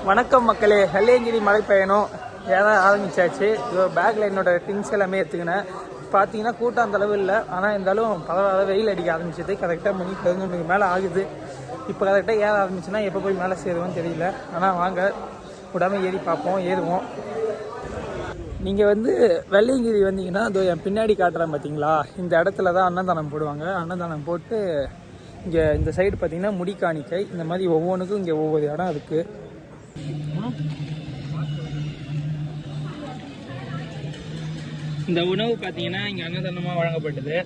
வணக்கம் மக்களே, வெள்ளையங்கிரி மலை பயணம் ஏதாவது ஆரம்பிச்சாச்சு. பேக்கில் என்னோட திங்ஸ் எல்லாமே எடுத்துக்கினேன். பார்த்தீங்கன்னா கூட்டம் அந்த அளவு இல்லை, ஆனால் இருந்தாலும் பரவாயில்ல. வெயில் அடிக்க ஆரம்பிச்சது. கரெக்டாக மணி 11 மேலே ஆகுது. இப்போ கரெக்டாக ஏற ஆரம்பிச்சுன்னா எப்போ போய் மேலே சேருவோன்னு தெரியல. ஆனால் வாங்க விடாமல் ஏறி பார்ப்போம், ஏறுவோம். நீங்கள் வெள்ளையங்கிரி வந்தீங்கன்னா அதோ என் பின்னாடி காட்டுறேன் பார்த்தீங்களா, இந்த இடத்துல தான் அன்னதானம் போடுவாங்க. அன்னதானம் போட்டு இங்கே இந்த சைடு பார்த்தீங்கன்னா முடிக்காணிக்கை. இந்த மாதிரி ஒவ்வொன்றுக்கும் இங்கே ஒவ்வொரு இடம் இருக்குது. இந்த உணவு பார்த்தீங்கன்னா இங்கே அன்னதானமாக வழங்கப்பட்டது.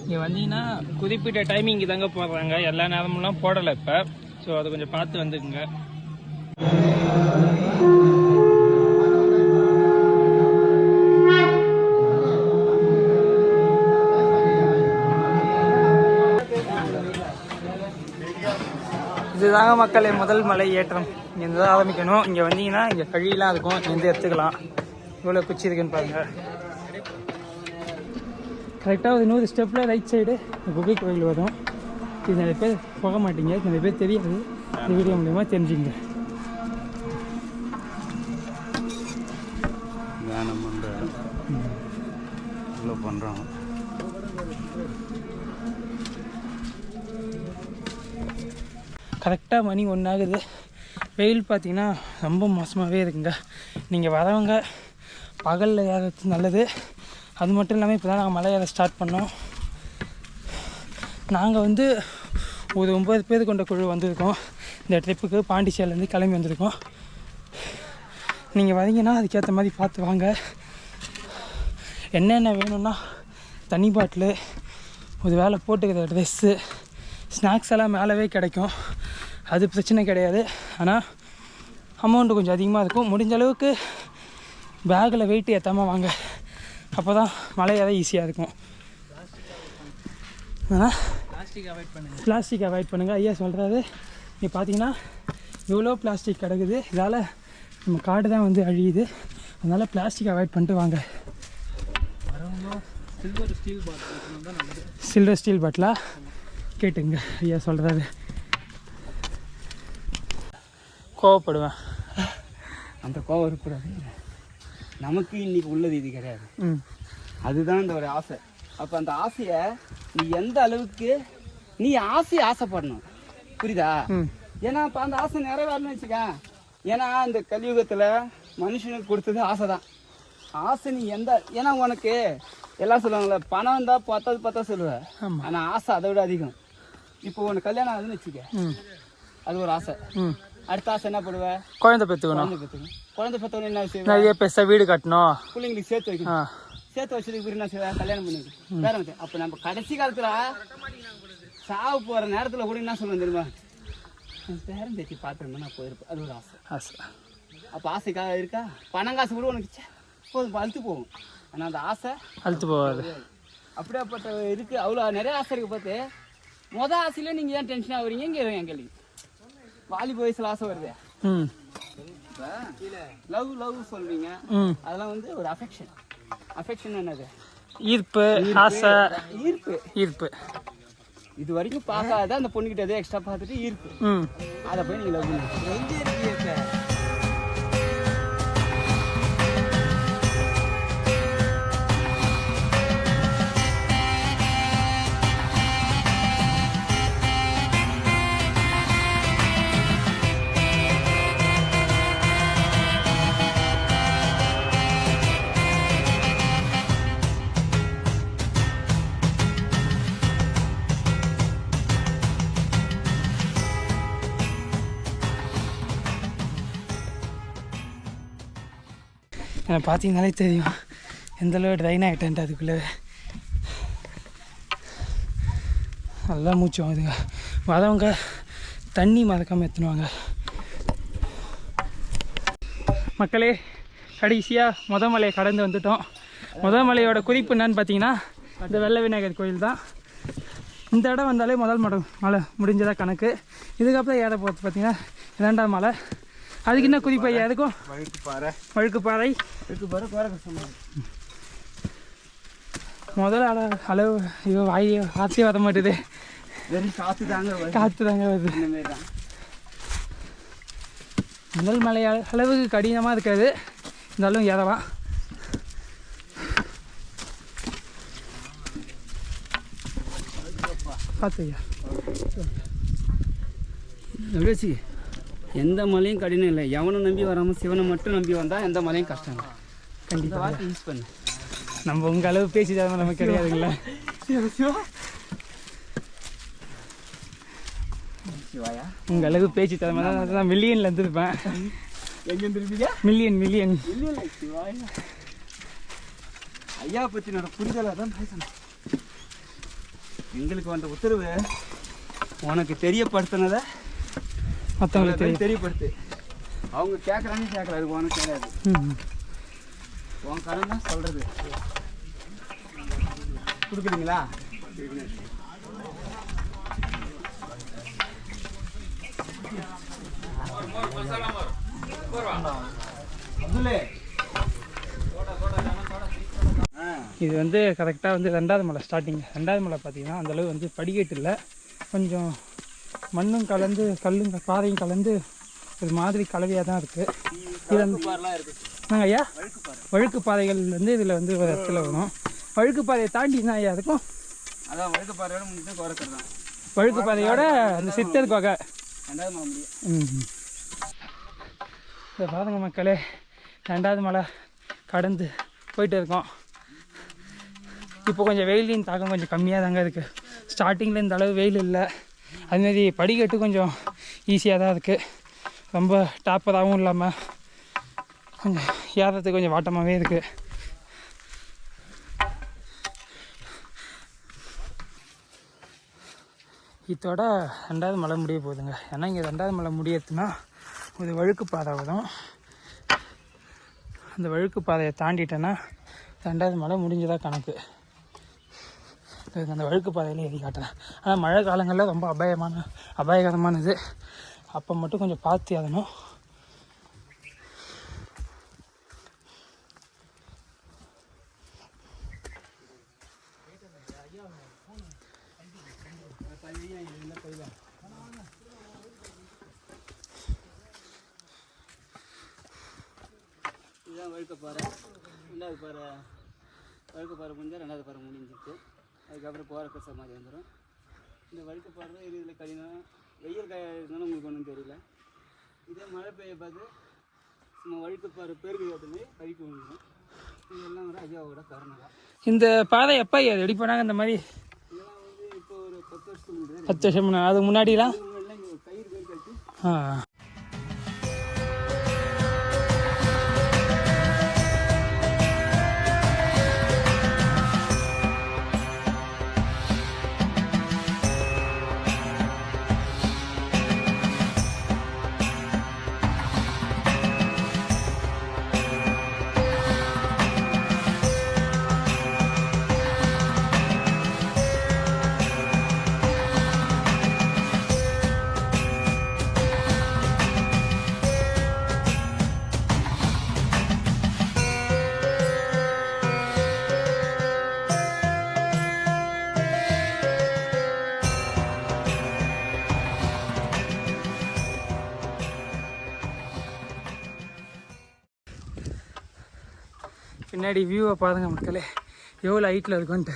இங்கே வந்தீங்கன்னா குறிப்பிட்ட டைமிங் தாங்க போடுறாங்க, எல்லா நேரமெல்லாம் போடலை இப்போ. ஸோ அதை கொஞ்சம் பார்த்து வந்துக்குங்க. இதுதாங்க மக்களே முதல் மலை ஏற்றம். இங்கேருந்து தான் ஆரம்பிக்கணும். இங்கே வந்தீங்கன்னா இங்கே கழியெல்லாம் இருக்கும், இங்கேருந்து எடுத்துக்கலாம். இவ்வளோ குச்சி இருக்குன்னு பாருங்கள். கரெக்டாக ஒரு 100 ஸ்டெப்பில் ரைட் சைடு குகை கோயில் வரும். இது நிறைய பேர் போக மாட்டீங்க, நிறைய பேர் தெரியாது. இந்த வீடியோ மூலிமா தெரிஞ்சுங்க. பண்ணுறோம். கரெக்டாக மணி 1 ஆகுது. வெயில் பார்த்திங்கன்னா ரொம்ப மோசமாகவே இருக்குங்க. நீங்கள் வரவங்க பகலில் ஏறது நல்லது. அது மட்டும் இல்லாமல் இப்போ தான் நாங்கள் மலை ஏற ஸ்டார்ட் பண்ணோம். நாங்கள் ஒரு 9 பேர் கொண்ட குழு வந்திருக்கோம். இந்த ட்ரிப்புக்கு பாண்டிச்சேரியிலேருந்து கிளம்பி வந்திருக்கோம். நீங்கள் வரீங்கன்னா அதுக்கேற்ற மாதிரி பார்த்து வாங்க. என்னென்ன வேணும்னா தண்ணி பாட்டிலு, ஒரு வேலை போட்டுக்கிற ட்ரெஸ்ஸு, ஸ்நாக்ஸ் எல்லாம் மேலவே கிடைக்கும். அது பிரச்சனை கிடையாது. ஆனால் அமௌண்ட்டு கொஞ்சம் அதிகமாக இருக்கும். முடிஞ்ச அளவுக்கு பேக்கில் வெயிட் ஏற்றாமல் வாங்க, அப்போ தான் மலை ஏற ஈஸியாக இருக்கும். ஆனால் பிளாஸ்டிக் அவாய்ட் பண்ணுங்கள். ஐயா சொல்கிறாரு. நீ பார்த்தீங்கன்னா இவ்வளோ பிளாஸ்டிக் கிடக்குது. இதால் நம்ம காடு தான் அழியுது. அதனால் பிளாஸ்டிக் அவாய்ட் பண்ணிட்டு வாங்க. சில்வர் ஸ்டீல் பாட்டிலா கேட்டுங்க ஐயா சொல்கிறாரு. கோவப்படுவேன். அந்த கோவம் இருக்கக்கூடாது. நமக்கு இன்னைக்கு உள்ளது இது கிடையாது. அதுதான் இந்த ஒரு ஆசை. அப்போ அந்த ஆசையை நீ எந்த அளவுக்கு நீ ஆசைப்படணும், புரியுதா? ஏன்னா இப்போ அந்த ஆசை நிறைவேறணும்னு வச்சுக்க. ஏன்னா இந்த கலியுகத்தில் மனுஷனுக்கு கொடுத்தது ஆசை தான். ஆசை நீ ஏன்னா உனக்கு எல்லாம் சொல்லுவாங்களே, பணம் இருந்தால் பார்த்தா சொல்லுவேன். ஆனால் ஆசை அதை விட அதிகம். இப்போ உனக்கு கல்யாணம் ஆகுதுன்னு வச்சுக்க, அது ஒரு ஆசை. அடுத்த ஆசை என்ன பண்ணுவேன்? குழந்தை பெற்றுக்கணும். குழந்தை பெற்றவொன்னு என்ன செய்வேன்? நிறைய பெருசா வீடு கட்டணும், பிள்ளைங்களுக்கு சேர்த்து வைக்கணும். சேர்த்து வச்சதுக்கு என்ன செய்வேன்? கல்யாணம் பண்ணிக்கணும். வேற வந்து அப்போ நம்ம கடைசி காலத்தில் சாவு போகிற நேரத்தில் கூட என்ன சொல்லுவேன் தெரியுமா? பேரன் தேச்சி பார்த்துருந்தேன் போயிருப்பேன். அது ஒரு ஆசை. அப்போ ஆசைக்காக இருக்கா? பணம் காசு கூட உனக்கு போதும், அழுத்து போகும். ஆனால் அந்த ஆசை அழுத்து போகாது. அப்படியாப்பட்ட இருக்குது. அவ்வளோ நிறைய ஆசை இருக்குது. பார்த்து மொதல் ஆசையில நீங்கள் ஏன் டென்ஷன் ஆகுறீங்க? இங்கே என் கேள்வி. வாலிப வயசுல ஆசை வருது. லவ் சொல்றீங்க. அதெல்லாம் ஒரு அஃபெக்ஷன். அஃபெக்ஷன் என்னது? ஈர்ப்பு, ஆசை, ஈர்ப்பு. இது வரைக்கும் பார்க்காத அந்த பொண்ணுகிட்ட எதோ எக்ஸ்ட்ரா பார்த்துட்டு ஈர்ப்பு. அதை போய் நீங்க லவ் பண்ணுங்க. என்னை பார்த்தீங்கனாலே தெரியும் எந்தளவு ட்ரைன் ஆகிட்டேன்ட்டு. அதுக்குள்ளே நல்லா மூச்சு வாங்குதுங்க. வரவங்க தண்ணி மறக்காமல் எடுத்துனுவாங்க. மக்களே, கடைசியாக மலையை கடந்து வந்துட்டோம். மலையோட குறிப்பு என்னன்னு பார்த்தீங்கன்னா இந்த வெள்ளை விநாயகர் கோயில் தான். இந்த இடம் வந்தாலே முதல் மலை முடிஞ்சதாக கணக்கு. இதுக்கப்புறம் ஏற போகிறது பார்த்தீங்கன்னா 2ஆம் மலை. அதுக்கு என்ன குறிப்பையா? அதுக்கும் வழுக்கு பாறை முதல்ல அளவு ஐயோ வாய் காற்றே வர மாட்டுது. வெறும் காற்று தாங்க வருது. இந்த மாதிரி தான் முதல் மலை அளவுக்கு கடினமாக இருக்காது, இருந்தாலும் ஏறலாம். பார்த்துயா வச்சு எந்த மலையும் கடினம் இல்லை. எவனை நம்பி வராமல் சிவனை மட்டும் நம்பி வந்தால் எந்த மலையும் கஷ்டம் இல்லை. கண்டிப்பாக வார்த்தை யூஸ் பண்ணு. நம்ம உங்கள் அளவு பேசி தரணும் நமக்கு கிடையாதுங்களா? சிவாயா உங்கள் அளவு பேச்சு தர மாதிரி தான் மில்லியனில் இருந்துருப்பேன். எங்கே இருந்துருப்பீங்க? மில்லியன் இல்லை இல்லை சிவாயா ஐயா பற்றினோட புரிதலாக தான் பேசணும். எங்களுக்கு வந்த உத்தரவு உனக்கு தெரியப்படுத்தினதை மற்றவங்களுக்கு தெரியப்படுத்து. அவங்க கேட்குறாங்க கேட்கல, உனக்கு கிடையாது. உன் கடன் தான் சொல்கிறது. கொடுக்குறீங்களா? இது வந்து கரெக்டாக வந்து 2வது மலை ஸ்டார்டிங். 2வது மலை பார்த்தீங்கன்னா அந்தளவு வந்து படிக்கட்டு இல்லை, கொஞ்சம் மண்ணும் கலந்து கல்லும் பாறையும் கலந்து ஒரு மாதிரி கலவையாக தான் இருக்குது. இது நாங்கள் ஐயா வழுக்கு பாறைகள் வந்து இதில் வந்து ஒரு இடத்துல வரும். வழுக்கு பாதையை தாண்டி என்ன ஐயா இருக்கும்? அதான் வழுக்கு பாறையோட முடிஞ்சு குறைக்கிறது தான். வழுக்கு பாதையோட அந்த சித்தர் கொகை. 2வது மலை முடியும். இதை பாருங்க மக்களே, 2வது மலை கடந்து போயிட்டு இருக்கோம். இப்போ கொஞ்சம் வெயிலின் தாக்கம் கொஞ்சம் கம்மியாக தாங்க இருக்குது. ஸ்டார்டிங்கில் இந்த அளவு வெயில் இல்லை. அதுமாரி படிக்கட்டு கொஞ்சம் ஈஸியாக தான் இருக்குது, ரொம்ப டாப்பராகவும் இல்லாமல் கொஞ்சம் ஏறத்துக்கு கொஞ்சம் வாட்டமாகவே இருக்குது. இதோட 2வது மலை முடிய போகுதுங்க. ஏன்னா இங்கே 2வது மலை முடியறதுன்னா ஒரு வழுக்கு பாதை வரும். அந்த வழுக்கு பாதையை தாண்டிட்டேன்னா 2வது மலை முடிஞ்சதாக கணக்கு. அந்த வழுக்கு பாதையில் ஏறி காட்டுறேன். ஆனால் மழை காலங்களில் ரொம்ப அபாயகரமானது. அப்போ மட்டும் கொஞ்சம் பார்த்து ஏறணும். இதுதான் வழுக்கப்பாறை. 2வது பாறை வழுக்கப்பாறை முடிஞ்சால் 2வது பாறை முடிஞ்சிச்சு. அதுக்கப்புறம் போகிற சமாதி வந்துடும். இந்த வழுக்கப்பாறை தான் இதில் கடினம். வெயில் காயதுனால உங்களுக்கு ஒன்றும் தெரியல. இதே மழை பெய்ய பார்த்து சும்மா வழுக்கப்பாறை பெருக்கு காத்துமே கழிப்பு வந்துடும். இதெல்லாம் ஒரு ஐயாவோட கருணை தான். இந்த பாதை எப்போ ரெடி பண்ணாங்க? இந்த மாதிரி இதெல்லாம் வந்து இப்போ ஒரு 10 வருஷத்துக்கு முன்னாடி. 10 வருஷம் முன்னாடி. அதுக்கு முன்னாடிலாம் இங்கே கயிறு பேர் கட்டி பின்னாடி வியூவை பாருங்க மக்களே, எவ்வளோ ஹைட்டில் இருக்குன்ட்டு.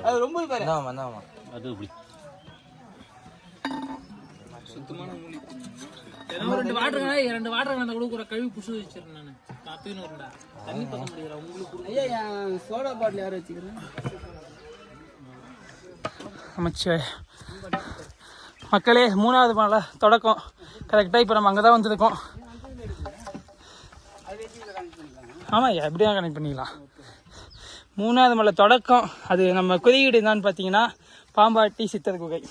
அது ரொம்ப சுத்தமான மூலி. 2 வாட்டர் அந்த கூட கழுவி புஷு வச்சிருக்கேன் நான். தண்ணி பக்க முடியல உங்களுக்கு. ஐயா சோடா பாட்டில் யாரும் வச்சுக்கிறேன் அமைச்சர். மக்களே 3வது மலை தொடக்கம் கரெக்டாக. இப்போ நம்ம அங்கே தான் வந்துருக்கோம். ஆமாம் ஐயா, எப்படியா கனெக்ட் பண்ணிக்கலாம். 3வது மலை தொடக்கம். அது நம்ம குறியீடு என்னன்னு பார்த்தீங்கன்னா பாம்பாட்டி சித்தர் குகை.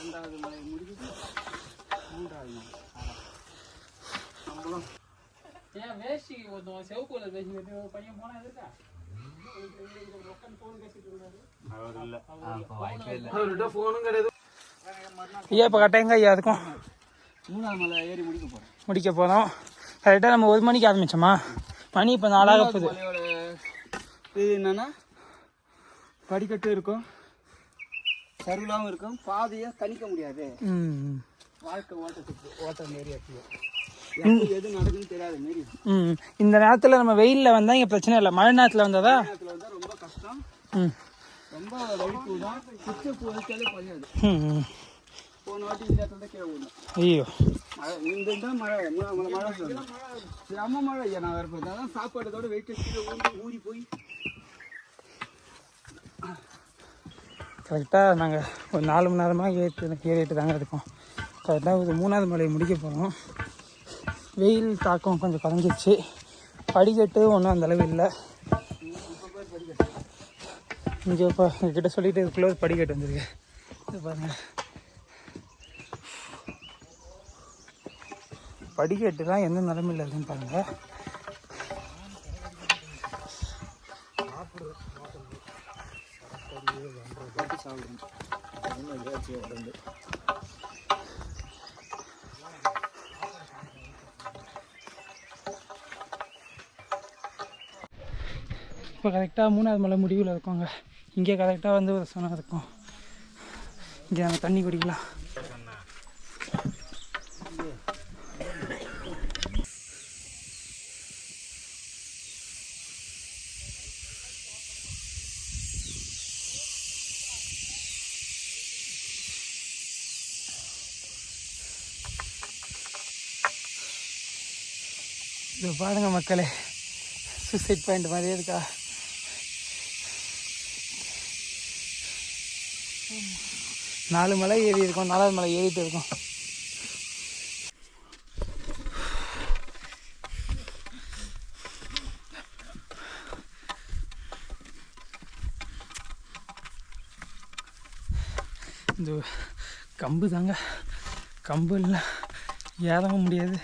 ஐயா இப்போ கரெக்டாக எங்க ஐயா இருக்கும்? 3வது மலை ஏறி முடிக்க போகிறேன். முடிக்க போகிறோம். கரெக்டாக நம்ம 1 மணிக்கு ஆரம்பித்தோமா, மணி இப்போ 4 ஆக போகுது. மலையோட இது என்னன்னா படிக்கட்டு இருக்கும், சருளாகவும் இருக்கும், பாதையை கணிக்க முடியாது. வாழ்க்கை ஓட்டம் மாரி எது நடக்குன்னு தெரியாத மாரி. இந்த நேரத்தில் நம்ம வெயிலில் வந்தால் இங்கே பிரச்சனை இல்லை, மழை நேரத்தில் வந்தால் வந்தால் ரொம்ப கஷ்டம். ரொம்ப வலிப்பு தான், குச்சை போச்சாலே பழையாது. போன வாட்டி இந்த இடத்துல தான் கீழே விடணும். ஐயோ மழை இந்த மழை மழை சொல்லணும், செம்ம மழை. ஐயா நான் வரப்போ தான் சாப்பாடுதோட வெயிட்டு கீழே ஊறி போய் கரெக்டாக நாங்கள் ஒரு 4 மணி நேரமாக ஏறிட்டு தாங்க இருக்கோம். கரெக்டாக ஒரு 3ஆவது மலையை முடிக்க போகிறோம். வெயில் தாக்கம் கொஞ்சம் குறைஞ்சிருச்சு. படிக்கட்டு ஒன்றும் அந்தளவு இல்லை. இங்கே இப்போ எங்ககிட்ட சொல்லிட்டு இதுக்குள்ளே ஒரு படிக்கட்டு வந்துருக்கு. இது பாருங்கள், படிக்கட்டு தான் எந்த நிலமையில் இருக்குன்னு பாருங்கள். இப்போ கரெக்டாக 3ஆவது மலை முடிவில் இருக்கோங்க. இங்கே கரெக்டாக வந்து ஒரு சொன்ன இருக்கும். இங்கே நாங்கள் தண்ணி குடிக்கலாம். இது பாருங்க மக்களே, சூசைட் பாயிண்ட் மாதிரியே இருக்கா. நாலு மலை ஏறி இருக்கோம், 4ஆவது மலை ஏறிட்டு இருக்கோம். இந்த கம்பு தாங்க, கம்பு இல்லை ஏறவும் முடியாது.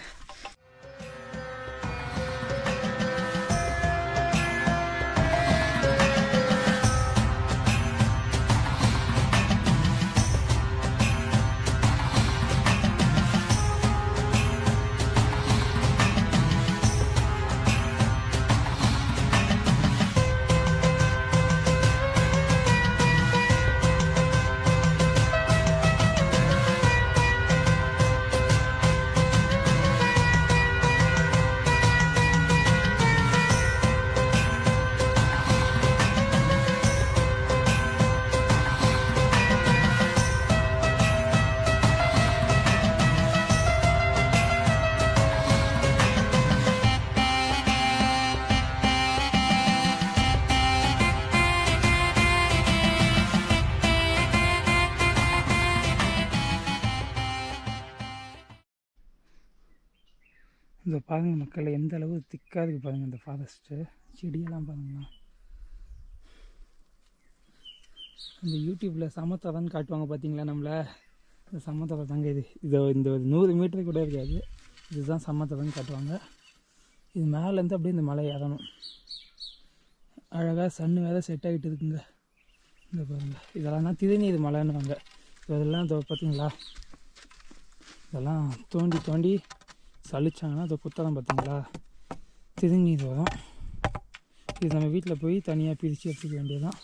இந்த பாருங்கள் மக்கள், எந்த அளவு திக்காக இருக்குது பாருங்கள் இந்த ஃபாரஸ்ட்டு. செடியெல்லாம் பாருங்களா. இந்த யூடியூப்பில் சமத்தரன்னு காட்டுவாங்க பார்த்தீங்களா நம்மளை, இந்த சமத்தரம் தாங்க இது. இந்த ஒரு 100 மீட்டரு கூட இருக்காது, இதுதான் சமத்தரன்னு காட்டுவாங்க. இது மேலேருந்து அப்படியே இந்த மலை ஏறணும். அழகாக சன்னு வேறு செட் ஆகிட்டு இருக்குங்க. இந்த பாருங்கள், இதெல்லாம் தான் திருநீர் மலைன்னுவாங்க. இதெல்லாம் பார்த்தீங்களா, இதெல்லாம் தோண்டி தோண்டி சளிச்சாங்கன்னா அதை குத்தலாம் பார்த்தீங்களா, திருநீர் வரும். இது நம்ம வீட்டில் போய் தனியாக பிரித்து எடுத்துக்க வேண்டியதுதான்.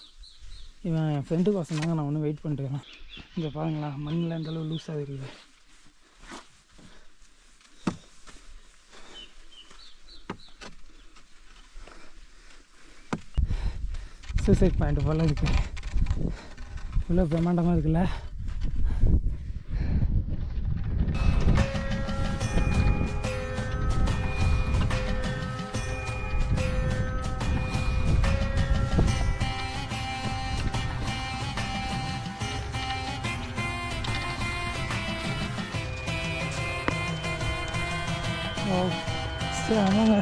இவன் என் ஃப்ரெண்டுக்கு வசந்தாங்க, நான் ஒன்றும் வெயிட் பண்ணிட்டுருக்கேன். இங்கே பாருங்களா, மண்ணில் அந்தளவு லூஸாக இருக்குது. சூசைட் பாயிண்ட் போல் இருக்குது. இவ்வளோ பிரம்மாண்டமாக இருக்குல்ல. ஆமாங்க,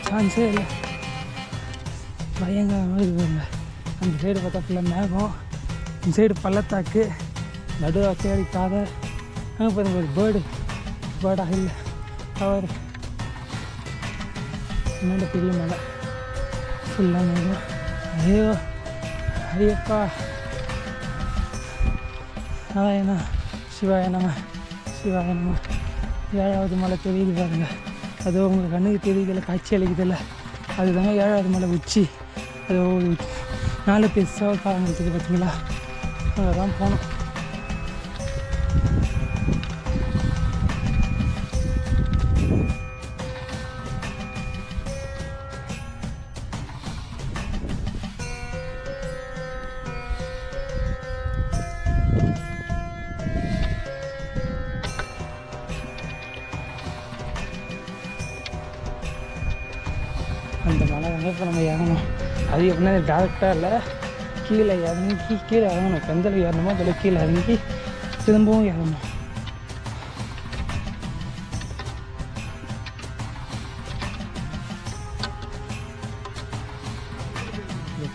சான்ஸே இல்லை, பயங்கரமாக இருக்குங்க. அந்த சைடு பார்த்தா ஃபுல்லாக மேகம், இந்த சைடு பள்ளத்தாக்கு, நடு அக்கையாடி பாதை. அங்கே பாருங்க ஒரு பேர்டாக இல்லை அவர் மேலே பெரிய மலை ஃபுல்லாக மேகம். ஐயோ ஐயப்பா, நாராயணா சிவாய நம சிவாய நம. 7வது மலை தெரியுது பாருங்க. அதோ உங்களுக்கு கண்ணுக்கு தெரியுதில்ல, காட்சி அளிக்குதில்ல, அதுதாங்க 7வது மலை உச்சி. அதோ 4 பெருசாக பாருங்க இருக்குது பார்த்தீங்களா, அங்கே தான் போனோம். அந்த மலை வந்து இப்போ நம்ம இறங்கணும். அது எப்படின்னா டேரெக்டாக இல்லை, கீழே இறங்கி கீழே இறங்கணும். எந்த ஏறணுமோ அதில் கீழே இறங்கி திரும்பவும் இறங்கணும்.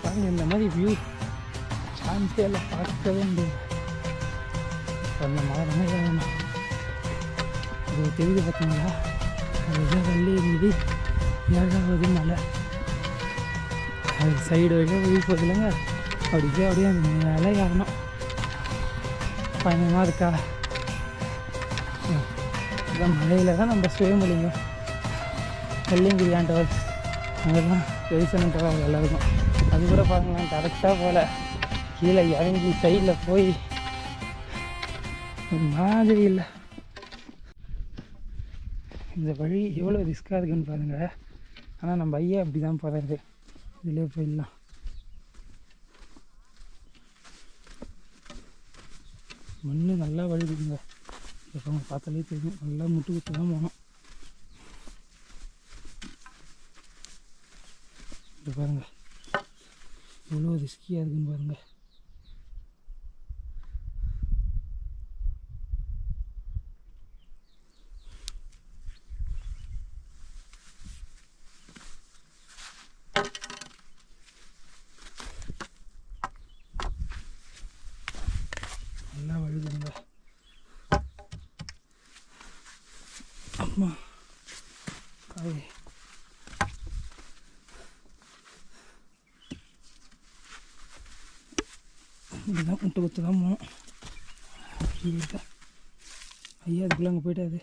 பாருங்க, இந்த மாதிரி வியூ சான்ஸே இல்லை, பார்க்கவே முடியாது. அந்த மலை வந்து இறங்கணும். அது தெரியுது பார்த்தீங்களா, அதுதான் வெள்ளையங்கிரி 7வது மலை. அது சைடு வழியாக வழி போதில்லைங்க, அப்படியே அந்த மேலே ஏறணும். பயணமாக இருக்கா? இந்த மலையில் தான் நம்ம சுயமொழிங்க வெள்ளையங்கிரி ஆண்டவர், அங்கே தான் தரிசனன்றவர் எல்லாருக்கும். அது கூட பாருங்களேன், கரெக்டாக போல் கீழே இறங்கி சைடில் போய் ஒரு மாதிரி இல்லை. இந்த வழி எவ்வளோ ரிஸ்க்காக இருக்குன்னு பாருங்கள். ஆனால் நம்ம ஐயா அப்படி தான் போகிறாரு, இதிலே போயிடலாம். மண் நல்லா வழுகுதுங்க, இப்போ பார்த்தாலே தெரியும். நல்லா முட்டு குத்து தான் போகணும். இது பாருங்கள் எவ்வளோ ரிஸ்கியாக இருக்குன்னு பாருங்கள். நல்லா வழுதுங்க. அம்மா காய் இப்படிதான் முட்டை குத்து தான் போனோம். ஐயா அதுக்குள்ளே அங்கே போயிட்டாது.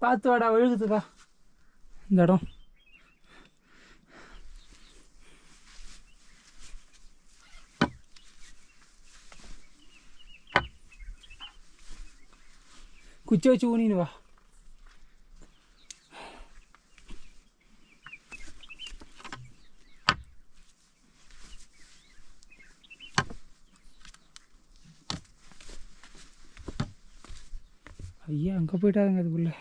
பார்த்து வாடா, வழுகுதுக்கா இந்த இடம். குச்சி வச்சு ஊனின்னு வா. ஐயா அங்கே போயிட்டாருங்க அதுக்குள்ள.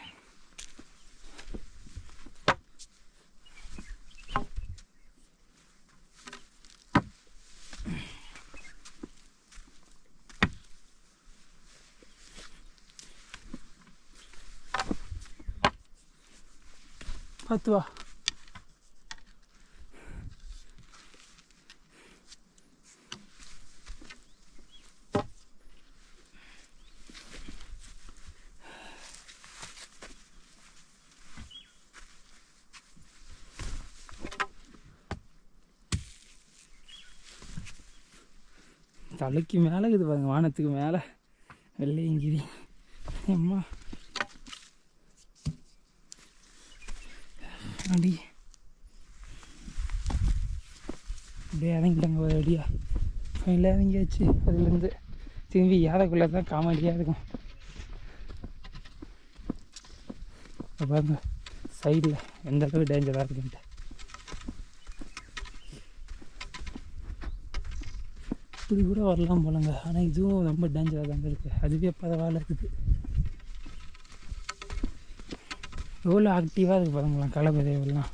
பார்த்து வா. தலைக்கு மேலே இருக்குது பாருங்க, வானத்துக்கு மேலே வெள்ளையங்கிரி. அம்மா அடி அப்படியே இறங்கிட்டாங்க ஒரு அடியா. ஃபைனலாக இறங்கியாச்சு. அதுலேருந்து திரும்பி ஏறக்குள்ளே தான் காமெடியாக இருக்கும். பாருங்க சைடில் எந்த அளவுக்கு டேஞ்சராக இருக்குன்ட்டு. இப்படி கூட வரலாம் போலங்க, ஆனால் இதுவும் ரொம்ப டேஞ்சராக தாங்க இருக்குது. அதுவே பரவாயில்ல இருக்குது. எவ்வளோ ஆக்டிவாக இருக்குது பாருங்களேன் களப்பதேவெல்லாம்.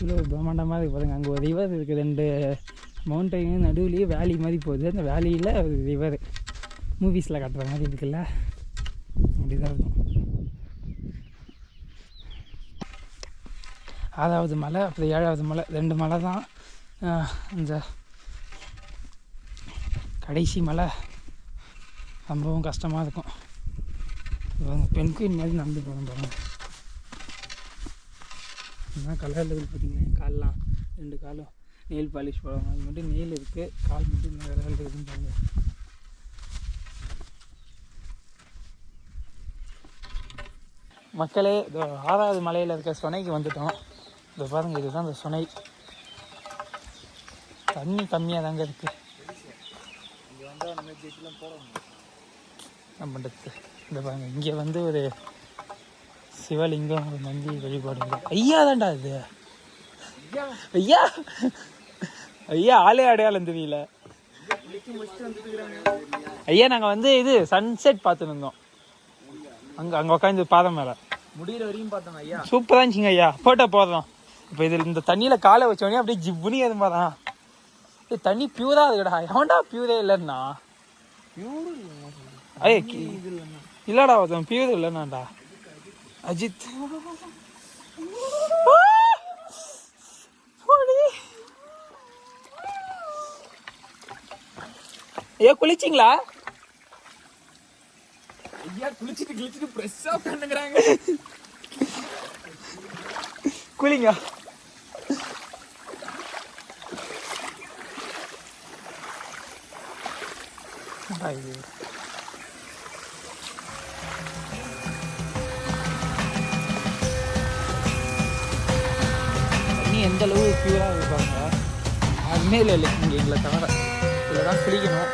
இவ்வளோ பிரம்மாண்டமாக இருக்குது பாருங்கள். அங்கே ஒரு ரிவர் இருக்குது, 2 மவுண்டைன் நடுவுலேயே வேலி மாதிரி போகுது. அந்த வேலியில் ஒரு ரிவர் மூவிஸில் காட்டுற மாதிரி இருக்குல்ல, அப்படி தான் இருக்கும். 6வது மலை அப்புறம் 7வது மலை 2 மலை தான். இந்த கடைசி மலை ரொம்பவும் கஷ்டமாக இருக்கும். பெண் குயின் மாதிரி நடந்து போகணும் பாருங்க. என்ன கலரில் இருக்குது பார்த்தீங்களா? என் கால்லாம் 2 காலும் நெயில் பாலிஷ் போடுவாங்க. அது மட்டும் நெயில் இருக்குது, கால் மட்டும் இந்த கலரில் இருக்குதுன்னு பாருங்க. மக்களே, இதோ 6வது மலையில் இருக்க சுனைக்கு வந்துட்டோம். இதை பாருங்கள், இதுதான் இந்த சுனை. தண்ணி கம்மியாக தாங்க இருக்குது. என்ன பண்ணுறது? இந்த பாருங்க, இங்கே வந்து ஒரு சிவலிங்கம், ஒரு நந்தி வழிபாடு. ஐயா தான்டா இது. ஐயா ஐயா ஆளே அடையாளம் தெரியல. ஐயா நாங்கள் வந்து இது சன்செட் பார்த்துன்னு இருந்தோம். அங்கே உட்காந்து பாதம் மேலே முடிகிற வரையும் பார்த்தோம் ஐயா. சூப்பராக இருந்துச்சிங்க ஐயா. ஃபோட்டோ போடுறோம். இப்போ இதில் இந்த தண்ணியில் காலை வச்சோடனே அப்படியே ஜிப்புனி எதுவும் பாதான். தண்ணி பியூராக இருக்குடா. எவன்டா பியூரே இல்லைன்னா? ஐயா இல்லைடா, ஒருத்தன் பியூர் இல்லைன்னாண்டா. அஜித் ஐயா குளிச்சிங்களா? ஐயா குளிச்சுட்டு ஃப்ரெஷ்ஷாக உட்காந்துக்கிறாங்க. குளிங்க. தண்ணி எந்த அளவு பியூராக இருப்பாங்க. அதுமே இல்லை இங்கே எங்களை தவிர இதில் தான் குளிக்கணும்.